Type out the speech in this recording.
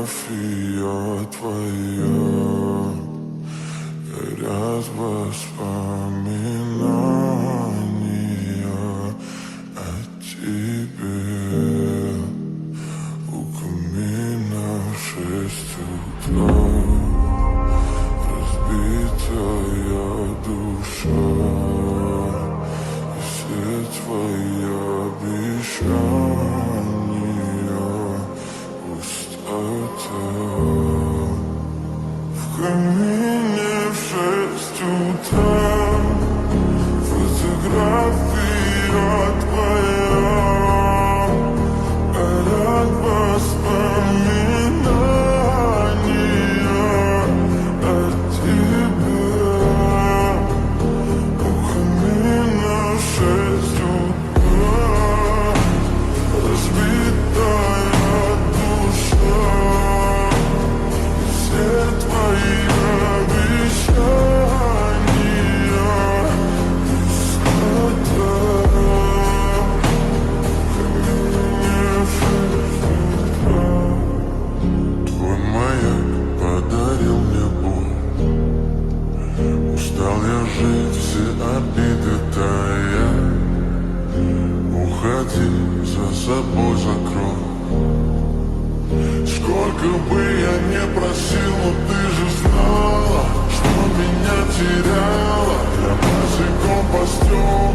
фотография твоя, ряд воспоминаний о тебе. У камина в 6 утра, разбитая душа, и все твои обещания пустота. В камине в 6 утра, фотография твоя, ряд воспоминаний о тебе. У камина в 6 утра, разбитая душа, все твои обещания пустота. Твой маяк подарил мне боль. Устал я жить, все обиды тая. Уходи, за собой закрой. Сколько бы я не просил, но ты же знала, что меня теряла. Я босиком по стеклам